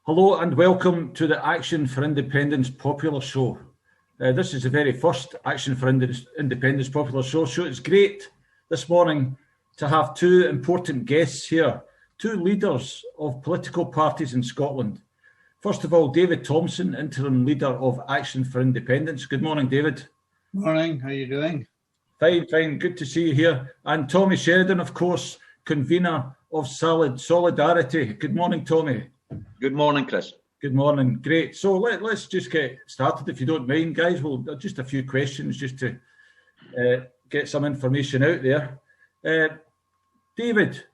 Hello and welcome to the Action for Independence Popular Show. This is the very first Action for Independence Popular Show, so it's great this morning to have two important guests here, two leaders of political parties in Scotland. First of all, David Thompson, interim leader of Action for Independence. Good morning, David. Morning, how are you doing? Fine, good to see you here. And Tommy Sheridan, of course, convener of Solidarity. Good morning, Tommy. Good morning, Chris. Good morning. Great. So let's just get started, if you don't mind, guys. Well, just a few questions just to get some information out there. David,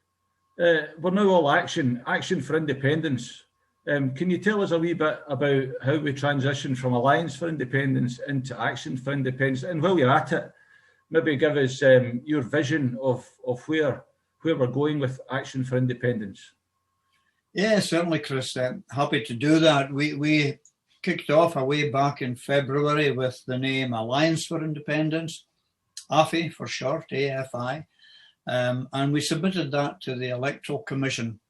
we're now all Action for Independence. Can you tell us a wee bit about how we transition from Alliance for Independence into Action for Independence? And while you're at it, maybe give us your vision of where we're going with Action for Independence. Yeah, certainly, Chris. Happy to do that. We kicked off way back in February with the name Alliance for Independence, AFI for short, AFI, and we submitted that to the Electoral Commission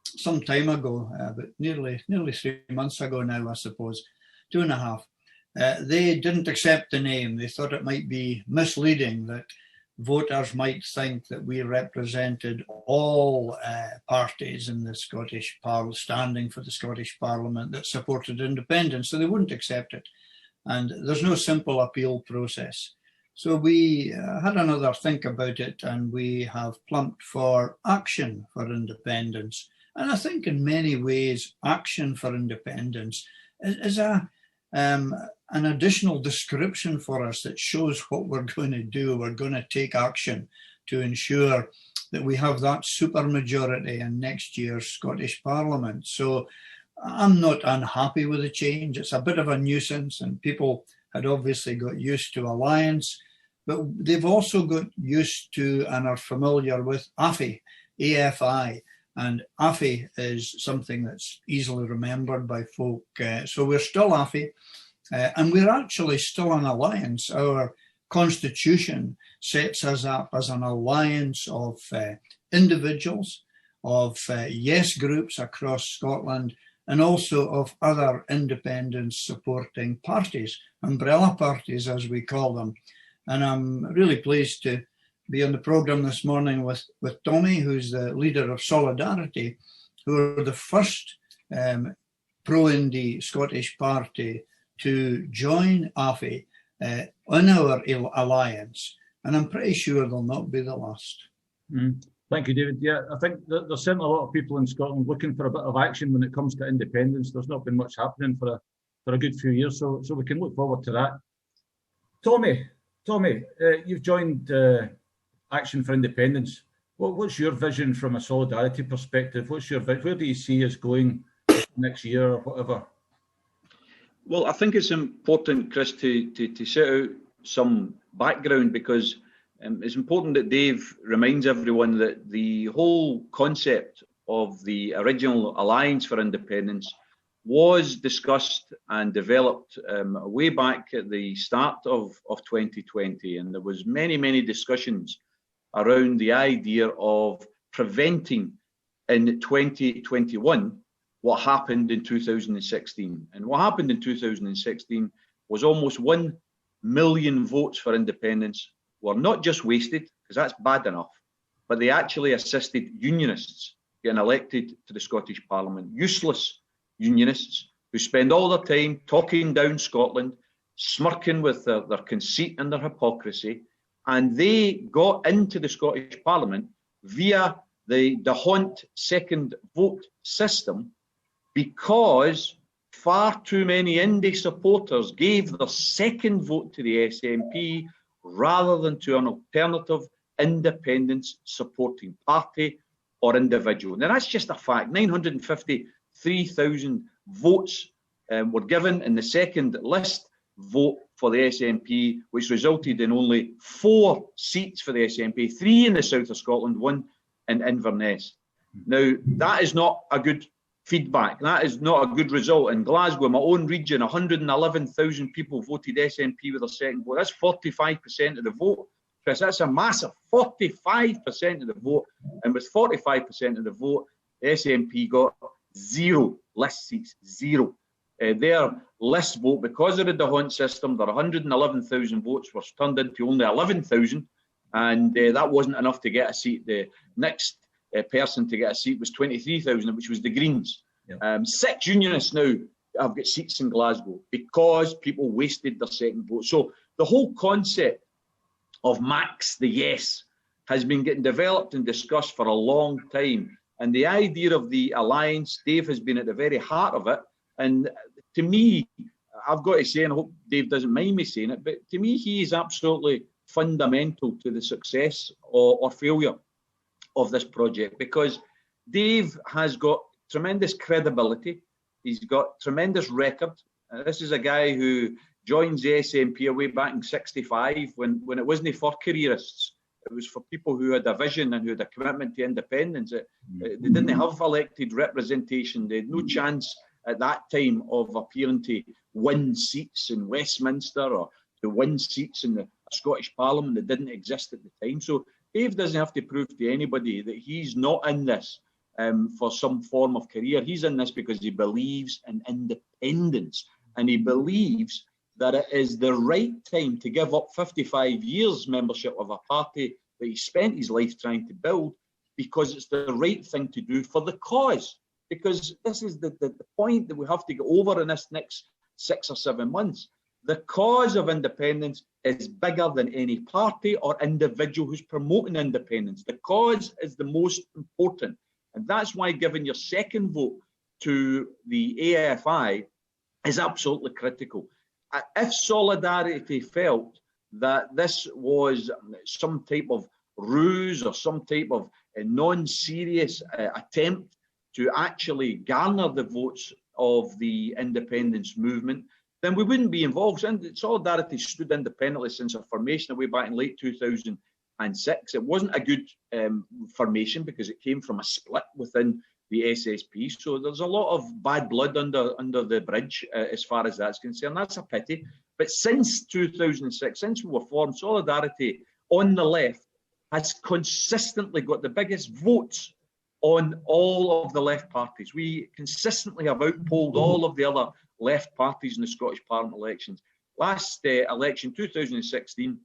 some time ago, but nearly 3 months ago now, I suppose, 2.5. They didn't accept the name. They thought it might be misleading, that voters might think that we represented all parties in the Scottish Parliament, standing for the Scottish Parliament, that supported independence, so they wouldn't accept it. And there's no simple appeal process. So we had another think about it, and we have plumped for Action for Independence. And I think in many ways, Action for Independence is an additional description for us that shows what we're going to do. We're going to take action to ensure that we have that supermajority in next year's Scottish Parliament. So I'm not unhappy with the change. It's a bit of a nuisance, and people had obviously got used to Alliance, but they've also got used to and are familiar with AFI, AFI. And AFI is something that's easily remembered by folk. So we're still AFI. And we're actually still an alliance. Our constitution sets us up as an alliance of individuals, of yes groups across Scotland, and also of other independence supporting parties, umbrella parties as we call them. And I'm really pleased to be on the programme this morning with Tommy, who's the leader of Solidarity, who are the first pro-indie Scottish party to join AFI on our alliance, and I'm pretty sure they'll not be the last. Thank you, David. Yeah, I think there's certainly a lot of people in Scotland looking for a bit of action when it comes to independence. There's not been much happening for a good few years, so we can look forward to that. Tommy, you've joined Action for Independence. What's your vision from a Solidarity perspective? Where do you see us going next year or whatever? Well, I think it's important, Chris, to set out some background, because it's important that Dave reminds everyone that the whole concept of the original Alliance for Independence was discussed and developed way back at the start of 2020, and there was many discussions around the idea of preventing in 2021 what happened in 2016. And what happened in 2016 was almost 1 million votes for independence were not just wasted, because that's bad enough, but they actually assisted unionists getting elected to the Scottish Parliament. Useless unionists who spend all their time talking down Scotland, smirking with their conceit and their hypocrisy, and they got into the Scottish Parliament via the Hunt second vote system, because far too many indie supporters gave their second vote to the SNP rather than to an alternative independence supporting party or individual. Now, that's just a fact. 953,000 votes were given in the second list vote for the SNP, which resulted in only 4 seats for the SNP, 3 in the south of Scotland, 1 in Inverness. Now, that is not a good feedback. That is not a good result. In Glasgow, my own region, 111,000 people voted SNP with their second vote. That's 45% of the vote. Chris, that's a massive 45% of the vote. And with 45% of the vote, the SNP got zero. List seats, zero. Their list vote, because of the D'Hondt system, their 111,000 votes were turned into only 11,000, and that wasn't enough to get a seat. The next person to get a seat was 23,000, which was the Greens. Yep. 6 unionists now have got seats in Glasgow because people wasted their second vote. So the whole concept of Max the Yes has been getting developed and discussed for a long time. And the idea of the alliance, Dave has been at the very heart of it. And to me, I've got to say, and I hope Dave doesn't mind me saying it, but to me, he is absolutely fundamental to the success or failure of this project, because Dave has got tremendous credibility. He's got tremendous record. This is a guy who joins the SNP way back in '65 when it wasn't for careerists. It was for people who had a vision and who had a commitment to independence. They didn't have elected representation. They had no chance at that time of appearing to win seats in Westminster or to win seats in the Scottish Parliament that didn't exist at the time. So Dave doesn't have to prove to anybody that he's not in this for some form of career. He's in this because he believes in independence, and he believes that it is the right time to give up 55 years membership of a party that he spent his life trying to build, because it's the right thing to do for the cause. Because this is the point that we have to get over in this next 6 or 7 months. The cause of independence is bigger than any party or individual who's promoting independence. The cause is the most important. And that's why giving your second vote to the AFI is absolutely critical. If Solidarity felt that this was some type of ruse or some type of non-serious attempt to actually garner the votes of the independence movement, then we wouldn't be involved. And Solidarity stood independently since our formation way back in late 2006. It wasn't a good formation because it came from a split within the SSP. So there's a lot of bad blood under the bridge as far as that's concerned. That's a pity. But since 2006, since we were formed, Solidarity on the left has consistently got the biggest votes on all of the left parties. We consistently have outpolled all of the other left parties in the Scottish Parliament elections. Last election, 2016,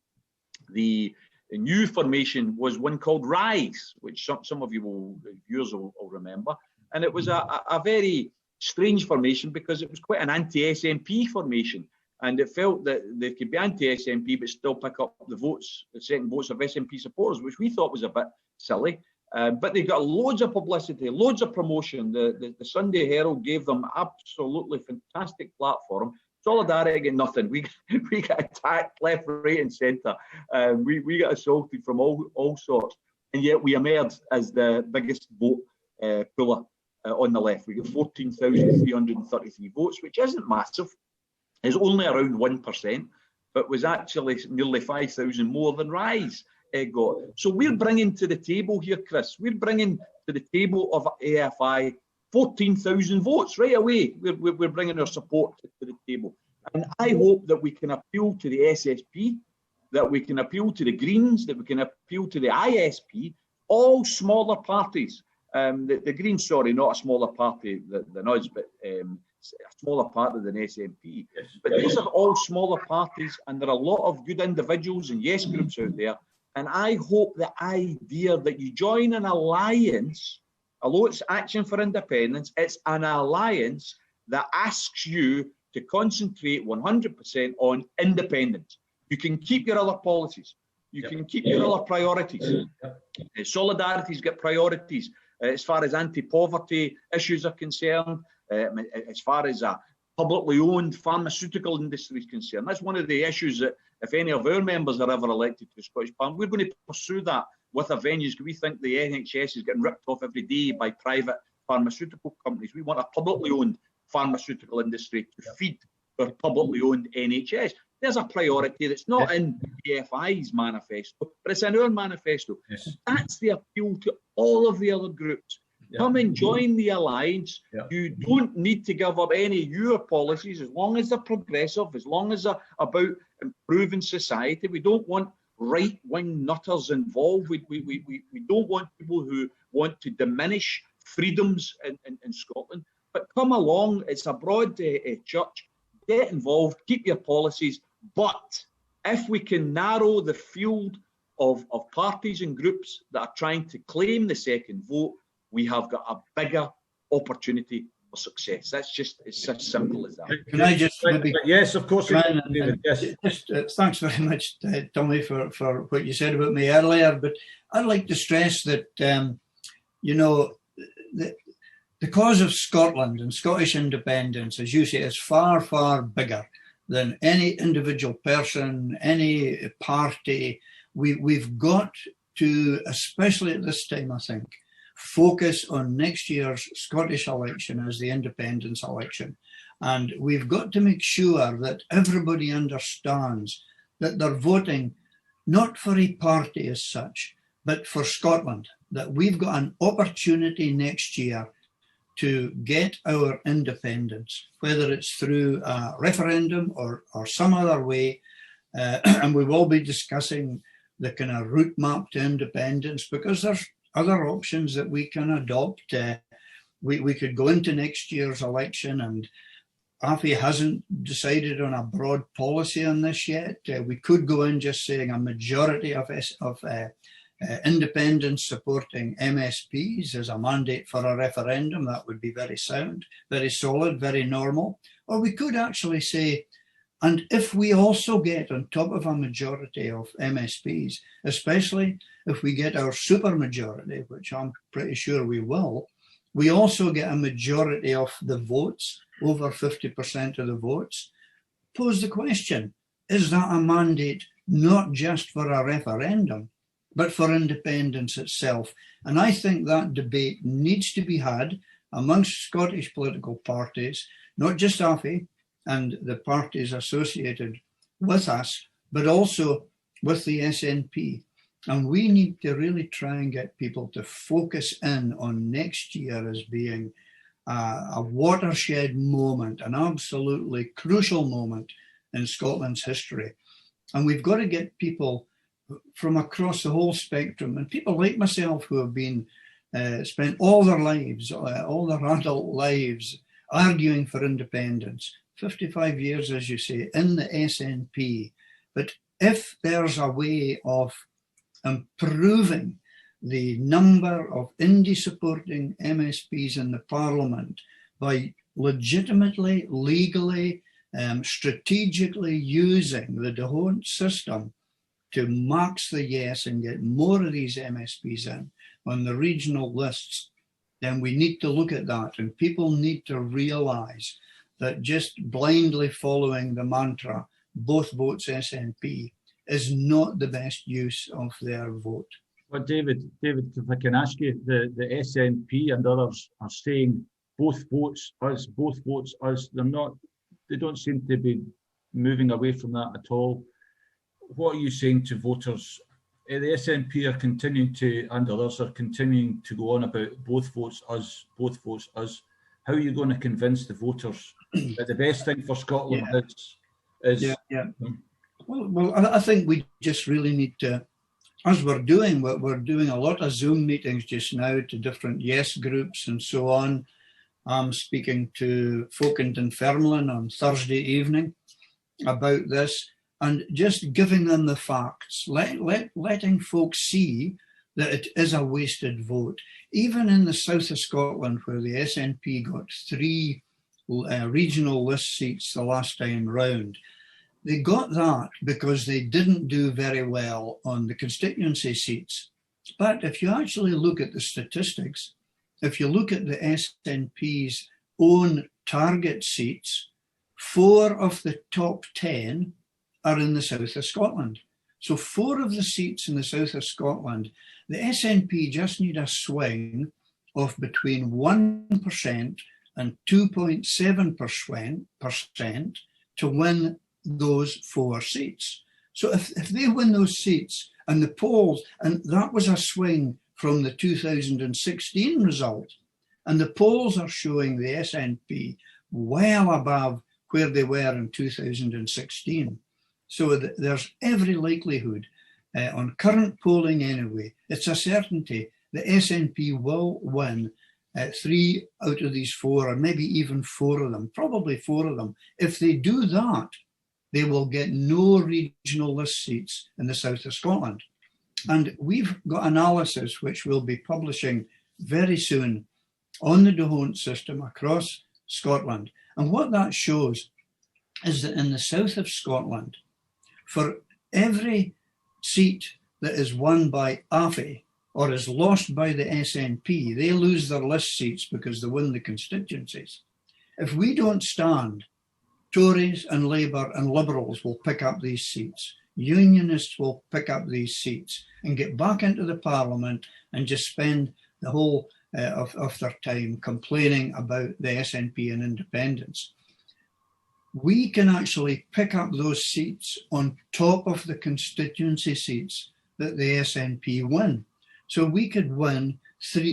the new formation was one called Rise, which some of you viewers will remember. And it was a very strange formation because it was quite an anti-SNP formation. And it felt that they could be anti-SNP but still pick up the votes, the second votes of SNP supporters, which we thought was a bit silly. But they got loads of publicity, loads of promotion. The Sunday Herald gave them absolutely fantastic platform. Solidarity get nothing. We got attacked left, right, and centre. We got assaulted from all sorts, and yet we emerged as the biggest vote puller on the left. We got 14,333 votes, which isn't massive. It's only around 1%, but was actually nearly 5,000 more than Rise got. So we're bringing to the table here, Chris. We're bringing to the table of AFI 14,000 votes right away. We're bringing our support to the table. And I hope that we can appeal to the SSP, that we can appeal to the Greens, that we can appeal to the ISP, all smaller parties. The Greens, sorry, not a smaller party than us, but a smaller party than SNP. Yes. But these are all smaller parties, and there are a lot of good individuals and yes groups out there. And I hope the idea that you join an alliance, although it's Action for Independence, it's an alliance that asks you to concentrate 100% on independence. You can keep your other policies. You can keep your other priorities. Solidarity's got priorities as far as anti-poverty issues are concerned, as far as a publicly owned pharmaceutical industry is concerned. That's one of the issues that if any of our members are ever elected to the Scottish Parliament, we're going to pursue that with our venues. We think the NHS is getting ripped off every day by private pharmaceutical companies. We want a publicly owned pharmaceutical industry to feed our publicly owned NHS. There's a priority that's not in the AFI's manifesto, but it's in our manifesto. That's the appeal to all of the other groups. Come and join the alliance. You don't need to give up any of your policies as long as they're progressive, as long as they're about improving society. We don't want right-wing nutters involved. We don't want people who want to diminish freedoms in Scotland. But come along, it's a broad church, get involved, keep your policies. But if we can narrow the field of parties and groups that are trying to claim the second vote, we have got a bigger opportunity for success. It's as simple as that. Can I just maybe, yes, of course. David, yes. Thanks very much, Tommy, for what you said about me earlier. But I'd like to stress that, you know, the cause of Scotland and Scottish independence, as you say, is far, far bigger than any individual person, any party. We've got to, especially at this time, I think, focus on next year's Scottish election as the independence election. And we've got to make sure that everybody understands that they're voting not for a party as such, but for Scotland, that we've got an opportunity next year to get our independence, whether it's through a referendum or some other way. And we will be discussing the kind of route map to independence, because there's other options that we can adopt. We could go into next year's election, and AFI hasn't decided on a broad policy on this yet. We could go in just saying a majority of independents supporting MSPs as a mandate for a referendum. That would be very sound, very solid, very normal. Or we could actually say, and if we also get on top of a majority of MSPs, especially if we get our supermajority, which I'm pretty sure we will, we also get a majority of the votes, over 50% of the votes. Pose the question, is that a mandate not just for a referendum, but for independence itself? And I think that debate needs to be had amongst Scottish political parties, not just AFI and the parties associated with us, but also with the SNP. And we need to really try and get people to focus in on next year as being a watershed moment, an absolutely crucial moment in Scotland's history. And we've got to get people from across the whole spectrum, and people like myself who have been spent all their lives, all their adult lives, arguing for independence, 55 years, as you say, in the SNP. But if there's a way of improving the number of indie supporting MSPs in the Parliament by legitimately, legally, strategically using the D'Hondt system to max the yes and get more of these MSPs in on the regional lists, then we need to look at that. And people need to realise that just blindly following the mantra, both votes SNP, is not the best use of their vote. Well, David, if I can ask you, the SNP and others are saying both votes us. They don't seem to be moving away from that at all. What are you saying to voters? The SNP are continuing to, and others are continuing to go on about both votes us. How are you going to convince the voters that the best thing for Scotland is? Well, I think we just really need to, as we're doing a lot of Zoom meetings just now to different yes groups and so on. I'm speaking to folk in Dunfermline on Thursday evening about this, and just giving them the facts, letting folks see that it is a wasted vote. Even in the south of Scotland, where the SNP got 3 regional list seats the last time round, they got that because they didn't do very well on the constituency seats. But if you actually look at the statistics, if you look at the SNP's own target seats, 4 of the top 10 are in the south of Scotland. So 4 of the seats in the south of Scotland, the SNP just need a swing of between 1% and 2.7% to win those 4 seats. So if they win those seats, and the polls, and that was a swing from the 2016 result, and the polls are showing the SNP well above where they were in 2016. So there's every likelihood, on current polling anyway, it's a certainty the SNP will win 3 out of these 4, or maybe even 4 of them, probably 4 of them. If they do that, they will get no regional list seats in the south of Scotland. And we've got analysis which we'll be publishing very soon on the D'Hondt system across Scotland. And what that shows is that in the south of Scotland, for every seat that is won by AFI or is lost by the SNP, they lose their list seats because they win the constituencies. If we don't stand, Tories and Labour and Liberals will pick up these seats. Unionists will pick up these seats and get back into the Parliament and just spend the whole of their time complaining about the SNP and independents. We can actually pick up those seats on top of the constituency seats that the SNP win. So we could win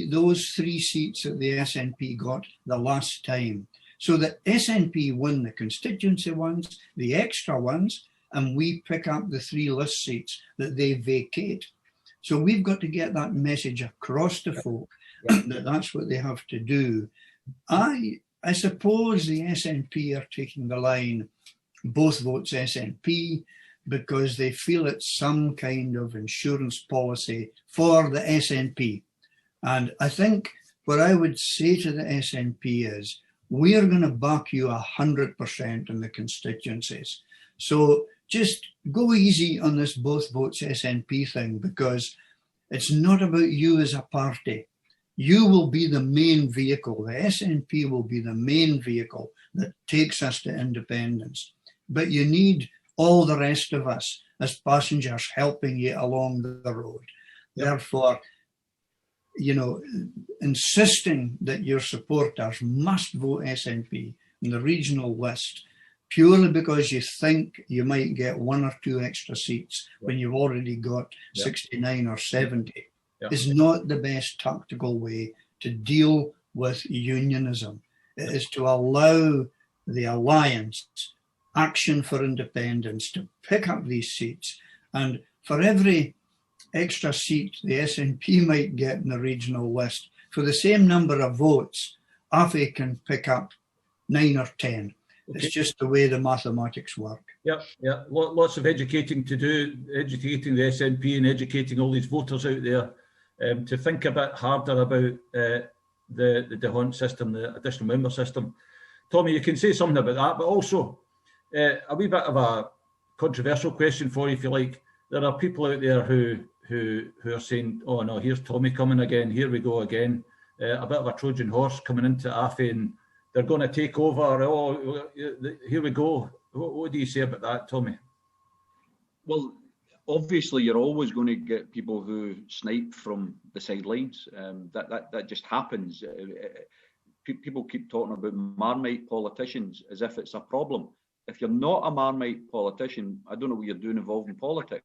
those 3 seats that the SNP got the last time. So the SNP win the constituency ones, the extra ones, and we pick up the 3 list seats that they vacate. So we've got to get that message across to folk that that's what they have to do. I suppose the SNP are taking the line, both votes SNP, because they feel it's some kind of insurance policy for the SNP. And I think what I would say to the SNP is, we are going to back you 100% in the constituencies. So just go easy on this both votes SNP thing, because it's not about you as a party. You will be the main vehicle. The SNP will be the main vehicle that takes us to independence. But you need all the rest of us as passengers helping you along the road. Therefore, you know, insisting that your supporters must vote SNP in the regional list purely because you think you might get 1 or 2 extra seats when you've already got 69 or 70 is not the best tactical way to deal with unionism. It is to allow the Alliance, Action for Independence, to pick up these seats. And for every extra seat the SNP might get in the regional list, for the same number of votes, AFI can pick up 9 or 10. Okay. It's just the way the mathematics work. Yeah. Lots of educating to do, educating the SNP and educating all these voters out there to think a bit harder about the D'Hondt system, the additional member system. Tommy, you can say something about that, but also a wee bit of a controversial question for you, if you like. There are people out there who are saying, oh no, here's Tommy coming again, here we go again. A bit of a Trojan horse coming into AFI and they're going to take over. Oh, here we go. What do you say about that, Tommy? Well, obviously, you're always going to get people who snipe from the sidelines. That just happens. People keep talking about Marmite politicians as if it's a problem. If you're not a Marmite politician, I don't know what you're doing involved in politics,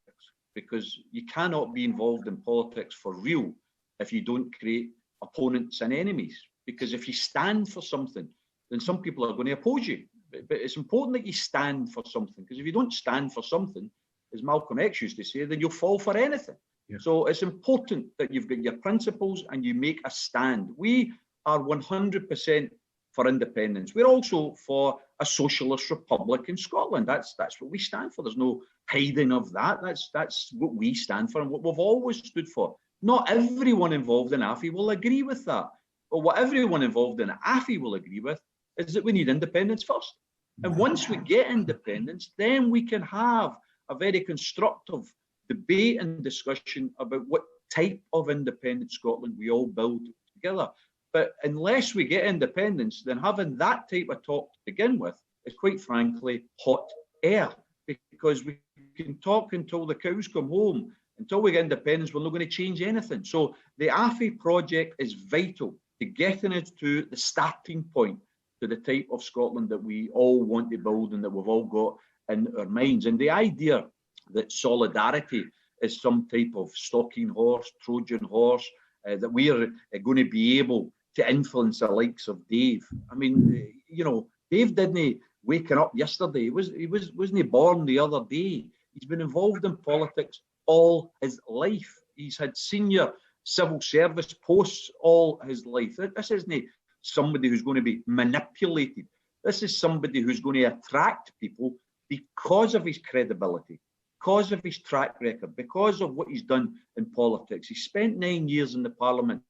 because you cannot be involved in politics for real if you don't create opponents and enemies. Because if you stand for something, then some people are going to oppose you. But it's important that you stand for something, because if you don't stand for something, as Malcolm X used to say, then you'll fall for anything. Yeah. So it's important that you've got your principles and you make a stand. We are 100% for independence. We're also for a socialist republic in Scotland. That's what we stand for. There's no hiding of that. That's what we stand for and what we've always stood for. Not everyone involved in AFI will agree with that. But what everyone involved in AFI will agree with is that we need independence first. And once we get independence, then we can have a very constructive debate and discussion about what type of independent Scotland we all build together. But unless we get independence, then having that type of talk to begin with is quite frankly hot air, because we can talk until the cows come home. Until we get independence, we're not going to change anything. So the AFI project is vital to getting us to the starting point to the type of Scotland that we all want to build and that we've all got in our minds. And the idea that solidarity is some type of stalking horse, Trojan horse, that we are going to be able to influence the likes of Dave. I mean, you know, Dave didn't waking up yesterday. He wasn't born the other day. He's been involved in politics all his life. He's had senior civil service posts all his life. This isn't somebody who's going to be manipulated. This is somebody who's going to attract people because of his credibility, because of his track record, because of what he's done in politics. He spent 9 years in the Parliament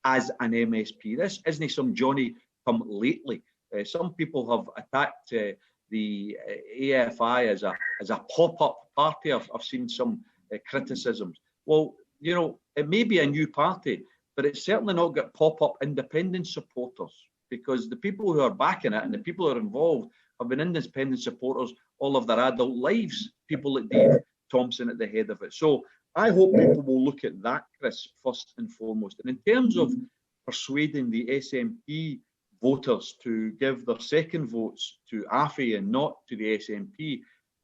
as an MSP. This isn't some Johnny come lately. Some people have attacked the AFI as a pop-up party. I've seen some criticisms. Well, you know, it may be a new party, but it's certainly not got pop-up independent supporters, because the people who are backing it and the people who are involved have been independent supporters all of their adult lives, people like Dave Thompson at the head of it. So I hope people will look at that, Chris, first and foremost. And in terms of persuading the SNP voters to give their second votes to AFI and not to the SNP,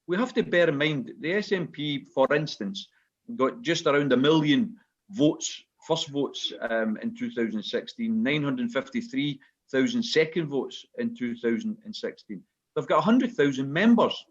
we have to bear in mind the SNP, for instance, got just around 1 million votes, first votes in 2016, 953,000 second votes in 2016. They've got 100,000 members.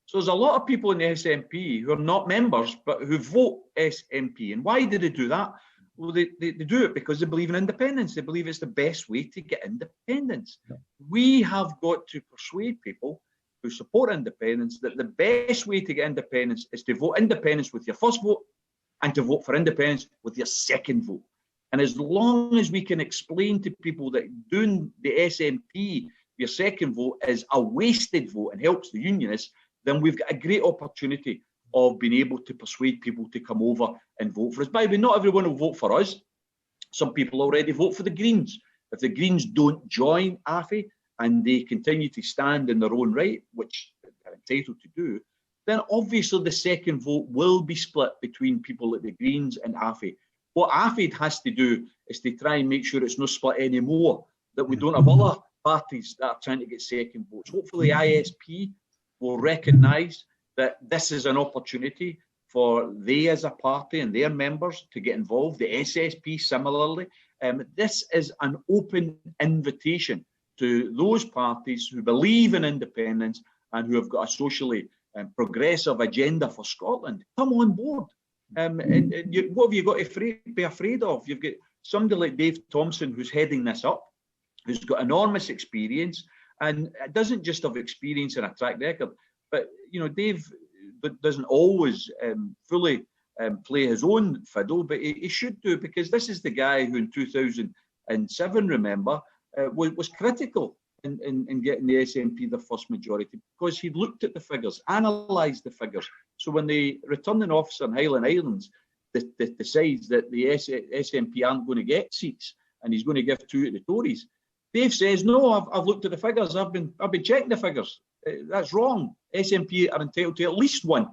So there's a lot of people in the SNP who are not members, but who vote SNP. And why do they do that? Well, they do it because they believe in independence. They believe it's the best way to get independence. Yeah. We have got to persuade people who support independence that the best way to get independence is to vote independence with your first vote and to vote for independence with your second vote. And as long as we can explain to people that doing the SNP, your second vote, is a wasted vote and helps the unionists, then we've got a great opportunity of being able to persuade people to come over and vote for us. By the way, not everyone will vote for us. Some people already vote for the Greens. If the Greens don't join AFI and they continue to stand in their own right, which they're entitled to do, then obviously the second vote will be split between people like the Greens and AFI. What AFI has to do is to try and make sure it's not split anymore, that we don't have other parties that are trying to get second votes. Hopefully ISP will recognise that this is an opportunity for they as a party and their members to get involved, the SSP similarly. This is an open invitation to those parties who believe in independence and who have got a socially progressive agenda for Scotland. Come on board. What have you got to be afraid of? You've got somebody like Dave Thompson who's heading this up, who's got enormous experience, and doesn't just have experience and a track record, but you know, Dave doesn't always fully play his own fiddle, but he should do, because this is the guy who in 2007, remember, was critical in getting the SNP their first majority, because he looked at the figures, analysed the figures. So when the returning officer in Highland Islands decides that the SNP aren't going to get seats and he's going to give 2 to the Tories, Dave says, no, I've looked at the figures, I've been checking the figures. That's wrong. SNP are entitled to at least 1.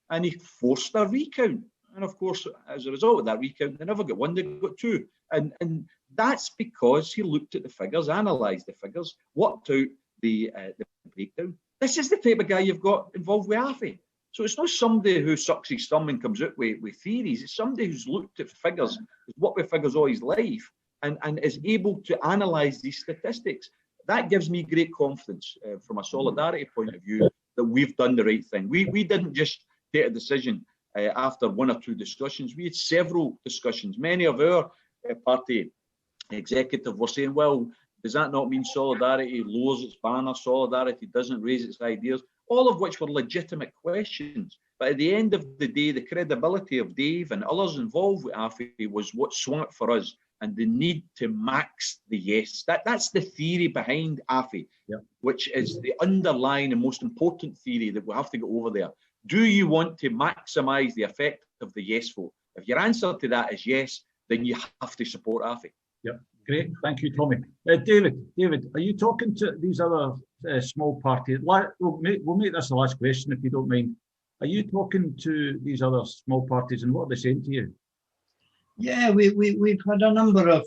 And he forced a recount. And of course, as a result of that recount, they never got 1, they got 2. And that's because he looked at the figures, analysed the figures, worked out the breakdown. This is the type of guy you've got involved with AFI. So it's not somebody who sucks his thumb and comes out with theories. It's somebody who's looked at figures, has worked with figures all his life, and is able to analyse these statistics. That gives me great confidence from a solidarity point of view that we've done the right thing. We didn't just take a decision after 1 or 2 discussions. We had several discussions. Many of our party executive were saying, well, does that not mean solidarity lowers its banner? Solidarity doesn't raise its ideas, all of which were legitimate questions. But at the end of the day, the credibility of Dave and others involved with AFI was what swung it for us, and the need to max the yes. That's the theory behind AFI, which is the underlying and most important theory that we have to get over there. Do you want to maximise the effect of the yes vote? If your answer to that is yes, then you have to support AFI. Yep, great. Thank you, Tommy. David, are you talking to these other small parties? We'll make this the last question, if you don't mind. Are you talking to these other small parties, and what are they saying to you? Yeah, we've had a number of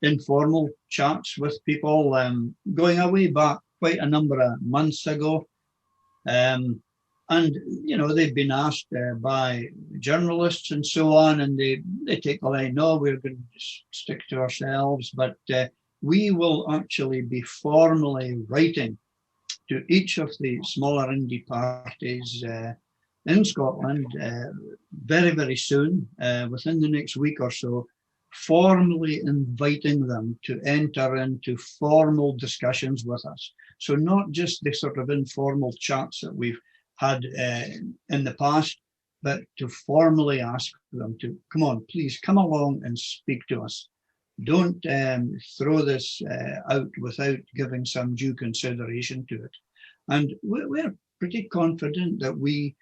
informal chats with people going away back quite a number of months ago. And, you know, they've been asked by journalists and so on, and they take the line, no, we're going to stick to ourselves. But we will actually be formally writing to each of the smaller indie parties in Scotland very, very soon, within the next week or so, formally inviting them to enter into formal discussions with us. So not just the sort of informal chats that we've had in the past, but to formally ask them to, come on, please come along and speak to us. Don't throw this out without giving some due consideration to it. And we're pretty confident that we,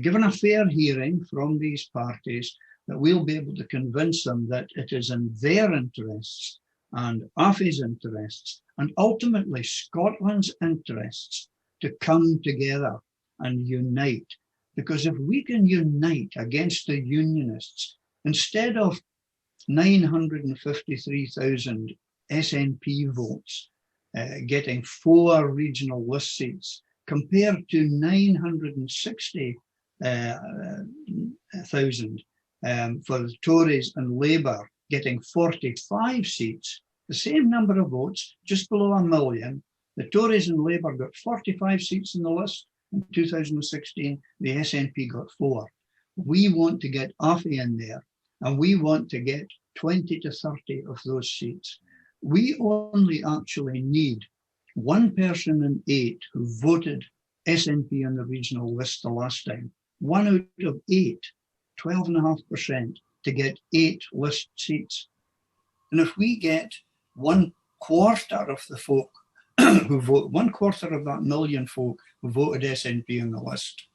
given a fair hearing from these parties, that we'll be able to convince them that it is in their interests and AFI's interests and ultimately Scotland's interests to come together and unite. Because if we can unite against the Unionists, instead of 953,000 SNP votes getting 4 regional list seats, compared to 960,000 for the Tories and Labour getting 45 seats, the same number of votes, just below 1 million. The Tories and Labour got 45 seats in the list in 2016, the SNP got 4. We want to get AFI in there, and we want to get 20 to 30 of those seats. We only actually need 1 person in 8 who voted SNP on the regional list the last time. 1 out of 8, 12.5%, to get 8 list seats. And if we get 1/4 of the folk who vote, 1/4 of that million folk who voted SNP on the list,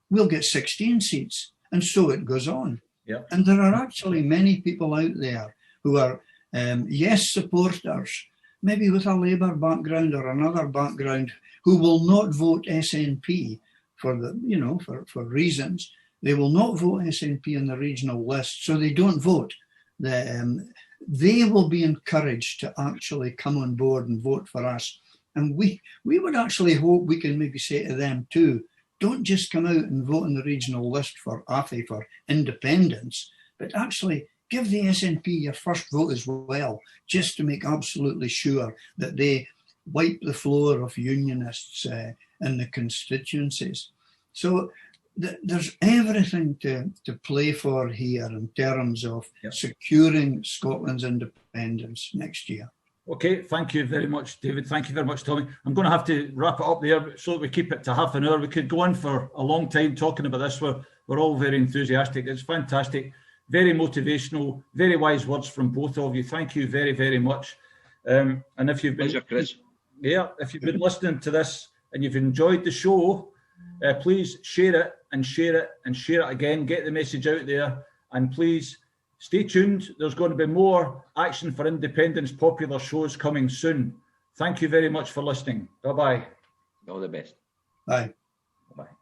we'll get 16 seats. And so it goes on. Yeah. And there are actually many people out there who are yes supporters, maybe with a Labour background or another background, who will not vote SNP for the, you know, for reasons. They will not vote SNP on the regional list, so they don't vote. They will be encouraged to actually come on board and vote for us. And we would actually hope we can maybe say to them too, don't just come out and vote on the regional list for AFI, for independence, but actually give the SNP your first vote as well, just to make absolutely sure that they wipe the floor of Unionists in the constituencies. So there's everything to play for here in terms of securing Scotland's independence next year. Okay, thank you very much, David. Thank you very much, Tommy. I'm going to have to wrap it up there so that we keep it to half an hour. We could go on for a long time talking about this. We're all very enthusiastic. It's fantastic, very motivational, very wise words from both of you. Thank you very, very much. And if you've been, Chris. Yeah, if you've been listening to this and you've enjoyed the show, please share it and share it and share it again. Get the message out there, and please stay tuned. There's going to be more Action for Independence popular shows coming soon. Thank you very much for listening. Bye-bye. All the best. Bye. Bye.